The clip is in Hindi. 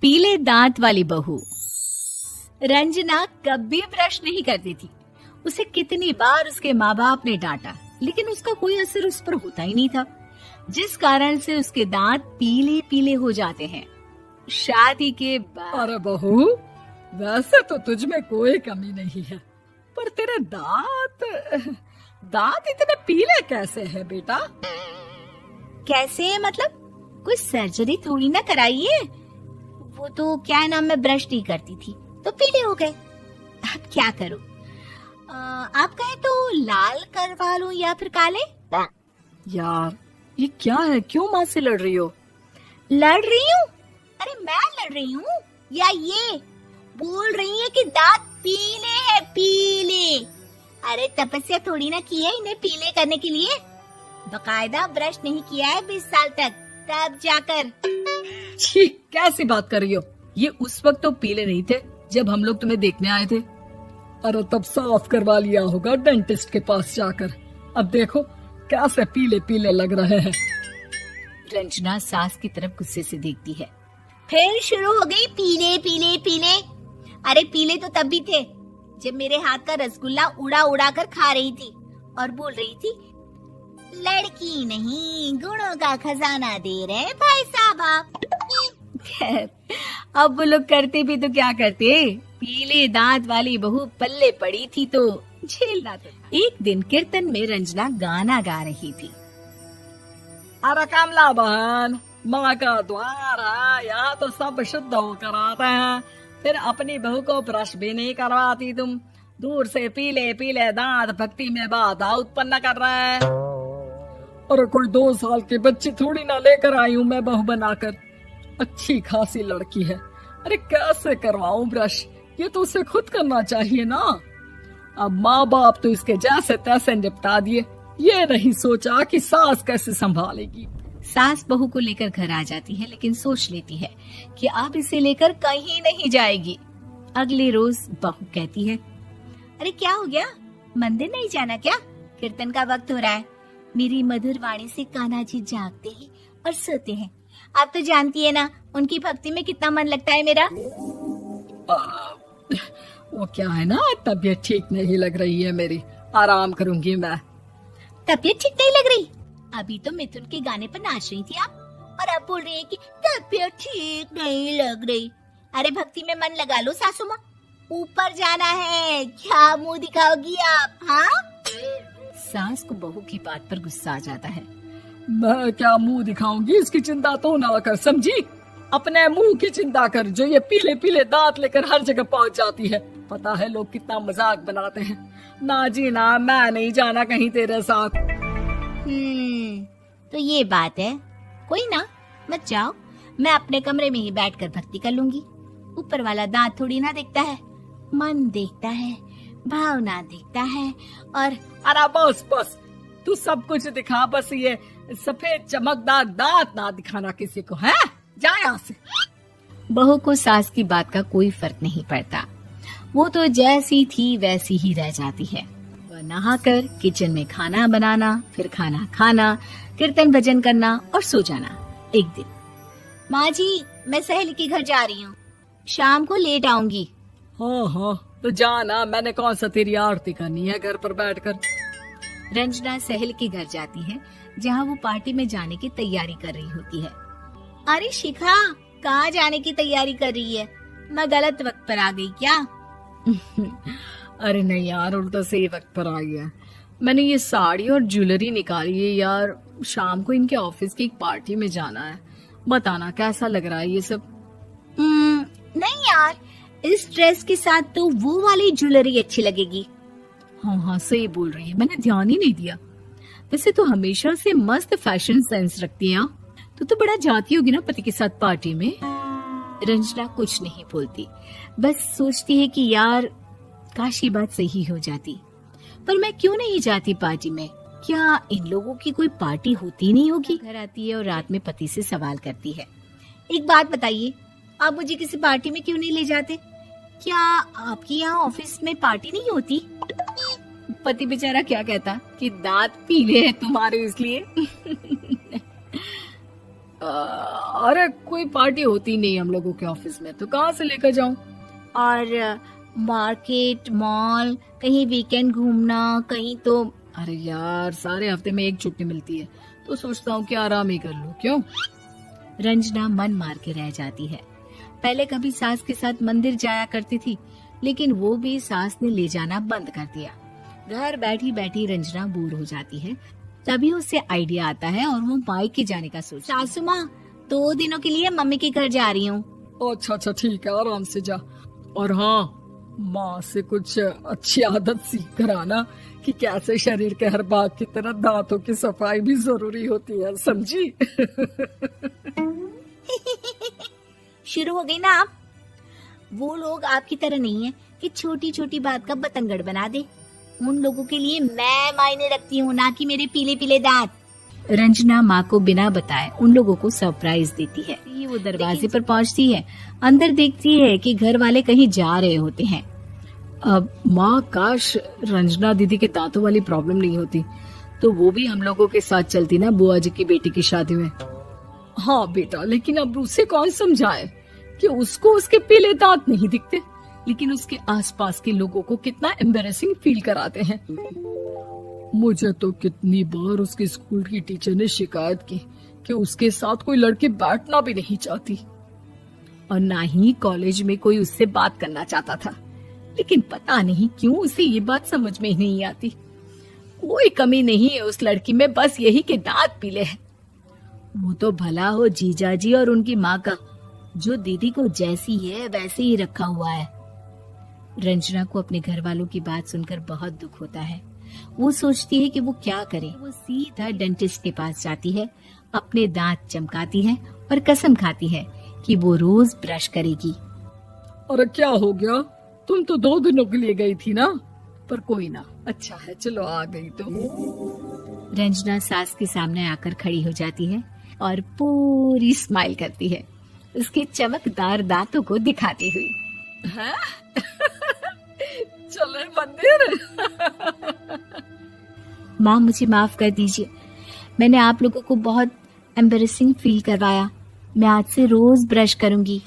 पीले दांत वाली बहू। रंजना कभी ब्रश नहीं करती थी। उसे कितनी बार उसके माँ बाप ने डांटा, लेकिन उसका कोई असर उस पर होता ही नहीं था, जिस कारण से उसके दांत पीले पीले हो जाते हैं। शादी के बाद अरे बहू, वैसे तो तुझ में कोई कमी नहीं है, पर तेरे दांत इतने पीले कैसे हैं बेटा? कैसे है मतलब? कोई सर्जरी थोड़ी ना कराई है। वो तो क्या नाम, मैं ब्रश नहीं करती थी तो पीले हो गए। अब क्या करूं? आप कहे तो लाल करवा लूं या फिर काले? यार ये क्या है, क्यों माँ से लड़ रही हो? लड़ रही हूँ? अरे मैं लड़ रही हूँ या ये बोल रही है कि दांत पीले हैं, पीले। अरे तपस्या थोड़ी ना की है इन्हें पीले करने के लिए। बकायदा ब्रश नहीं किया है 20 साल तक, तब जाकर। छी, कैसी बात कर रही हो? ये उस वक्त तो पीले नहीं थे जब हम लोग तुम्हें देखने आए थे। अरे तब साफ करवा लिया होगा डेंटिस्ट के पास जाकर। अब देखो कैसे पीले पीले लग रहे हैं। रंजना सास की तरफ गुस्से से देखती है। फिर शुरू हो गई पीले पीले पीले। अरे पीले तो तब भी थे जब मेरे हाथ का रसगुल्ला उड़ा उड़ा कर खा रही थी और बोल रही थी, लड़की नहीं गुणों का खजाना दे रहे भाई साहब आप। खैर, अब वो लोग करते भी तो क्या करते, पीले दांत वाली बहू पल्ले पड़ी थी तो झेलना तो था। एक दिन कीर्तन में रंजना गाना गा रही थी। अरे कमला बहन, माँ का द्वार है, यहाँ तो सब शुद्ध होकर आते हैं, फिर अपनी बहू को ब्रश भी नहीं करवाती तुम। दूर से पीले पीले दांत भक्ति में बाधा उत्पन्न कर रहे हैं। अरे कोई 2 साल के बच्ची थोड़ी ना लेकर आई हूँ मैं बहू बनाकर। अच्छी खासी लड़की है, अरे कैसे करवाऊं ब्रश? ये तो उसे खुद करना चाहिए ना। अब माँ बाप तो इसके जैसे तैसे निपटा दिए, ये नहीं सोचा कि सास कैसे संभालेगी। सास बहू को लेकर घर आ जाती है, लेकिन सोच लेती है कि अब इसे लेकर कहीं नहीं जाएगी। अगले रोज बहू कहती है, अरे क्या हो गया, मंदिर नहीं जाना क्या? कीर्तन का वक्त हो रहा है। मेरी मधुर वाणी से कान्हा जी जागते हैं और सोते हैं। आप तो जानती है ना उनकी भक्ति में कितना मन लगता है मेरा। वो क्या है ना, तबीयत ठीक नहीं लग रही है मेरी, आराम करूंगी मैं। तबीयत ठीक नहीं लग रही? अभी तो मिथुन के गाने पर नाच रही थी आप, और अब बोल रही है कि तबीयत ठीक नहीं लग रही। अरे भक्ति में मन लगा लो सासू माँ, ऊपर जाना है, क्या मुंह दिखाओगी आप? हाँ? सास को बहू की बात पर गुस्सा आ जाता है। मैं क्या मुंह दिखाऊंगी, इसकी चिंता तो ना कर, समझी? अपने मुंह की चिंता कर, जो ये पीले पीले दांत लेकर हर जगह पहुंच जाती है। पता है लोग कितना मजाक बनाते हैं। ना जी ना, मैं नहीं जाना कहीं तेरे साथ। तो ये बात है। कोई ना, मत जाओ, मैं अपने कमरे में ही बैठकर भक्ति कर लूंगी। ऊपर वाला दांत थोड़ी ना देखता है, मन देखता है, भावना देखता है। और अरे बस बस, तू सब कुछ दिखा, बस ये सफेद चमकदार दांत ना दिखाना किसी को, है? जा यहाँ से। बहू को सास की बात का कोई फर्क नहीं पड़ता। वो तो जैसी थी वैसी ही रह जाती है। वह नहाकर किचन में खाना बनाना, फिर खाना खाना, कीर्तन भजन करना और सो जाना। एक दिन, माँ जी मैं सहेली के घर जा रही हूँ, शाम को लेट आऊंगी। हाँ, तो जाना, मैंने कौन सा तेरी आरती करनी है घर पर बैठकर। रंजना सहेली के घर जाती है, जहाँ वो पार्टी में जाने की तैयारी कर रही होती है। अरे शिखा, कहाँ जाने की तैयारी कर रही है? मैं गलत वक्त पर आ गई क्या? अरे नहीं यार, उल्टा सही वक्त पर आई है। मैंने ये साड़ी और ज्वेलरी निकाली है यार, शाम को इनके ऑफिस की एक पार्टी में जाना है। बताना कैसा लग रहा है ये सब? नहीं यार, इस ड्रेस के साथ तो वो वाली ज्वेलरी अच्छी लगेगी। हाँ, सही बोल रही है, मैंने ध्यान ही नहीं दिया। वैसे तो हमेशा से मस्त फैशन सेंस रखती है। तो बड़ा जाती होगी ना पति के साथ पार्टी में। रंजना कुछ नहीं बोलती, बस सोचती है कि यार काश ये बात सही हो जाती। पर मैं क्यों नहीं जाती पार्टी में? क्या इन लोगों की कोई पार्टी होती नहीं होगी? घर आती है और रात में पति से सवाल करती है, एक बात बताइए, आप मुझे किसी पार्टी में क्यों नहीं ले जाते? क्या आपके यहाँ ऑफिस में पार्टी नहीं होती? पति बेचारा क्या कहता कि दांत पीले हैं तुम्हारे इसलिए। अरे कोई पार्टी होती नहीं हम लोगों के ऑफिस में, तो कहाँ से लेकर जाऊं? और मार्केट, मॉल, कहीं वीकेंड घूमना, कहीं तो। अरे यार, सारे हफ्ते में एक छुट्टी मिलती है, तो सोचता हूँ कि आराम ही कर लूं। क्यों? रंजना मन मार के रह जाती है। पहले कभी सास के साथ मंदिर जाया करती थी, लेकिन वो भी सास ने ले जाना बंद कर दिया। घर बैठी बैठी रंजना बोर हो जाती है। तभी उसे आइडिया आता है और वो मायके जाने का सोचती है। सासू माँ, 2 दिनों के लिए मम्मी के घर जा रही हूँ। अच्छा अच्छा, ठीक है, आराम से जा। और हाँ, माँ से कुछ अच्छी आदत सीख कर आना कि कैसे शरीर के हर भाग की तरह दांतों की सफाई भी जरूरी होती है, समझी? शुरू हो गई ना आप। वो लोग आपकी तरह नहीं है कि छोटी छोटी बात का बतंगड़ बना दे। उन लोगों के लिए मैं मायने रखती हूँ, ना कि मेरे पीले पीले दांत। रंजना माँ को बिना बताए उन लोगों को सरप्राइज देती है। वो दरवाजे पर पहुँचती है, अंदर देखती है कि घर वाले कहीं जा रहे होते हैं। अब माँ, काश रंजना दीदी के दांतों वाली प्रॉब्लम नहीं होती, तो वो भी हम लोगों के साथ चलती ना बुआ जी की बेटी की शादी में। हाँ बेटा, लेकिन अब उसे कौन समझाए कि उसको उसके पीले दांत नहीं दिखते, लेकिन उसके आसपास के लोगों को कितना एम्बैरेसिंग फील कराते हैं। मुझे तो कितनी बार उसके स्कूल की टीचर ने शिकायत की कि उसके साथ कोई लड़की बैठना भी नहीं चाहती, और ना ही कॉलेज में कोई उससे बात करना चाहता था। लेकिन पता नहीं क्यों उसे ये बात समझ में ही नहीं आती। कोई कमी नहीं है उस लड़की में, बस यही कि दांत पीले हैं। वो तो भला हो जीजा जी और उनकी माँ का, जो दीदी को जैसी है वैसे ही रखा हुआ है। रंजना को अपने घर वालों की बात सुनकर बहुत दुख होता है। वो सोचती है कि वो क्या करे। वो सीधा डेंटिस्ट के पास जाती है, अपने दांत चमकाती है और कसम खाती है कि वो रोज ब्रश करेगी। अरे क्या हो गया? तुम तो 2 दिनों के लिए गई थी ना? पर कोई ना, अच्छा है, चलो आ गई तो। रंजना सास के सामने आकर खड़ी हो जाती है और पूरी स्माइल करती है, उसके चमकदार दांतों को दिखाती हुई। हैं? चले मंदिर? माँ, मुझे माफ कर दीजिए, मैंने आप लोगों को बहुत एम्बैरेसिंग फील करवाया। मैं आज से रोज ब्रश करूंगी।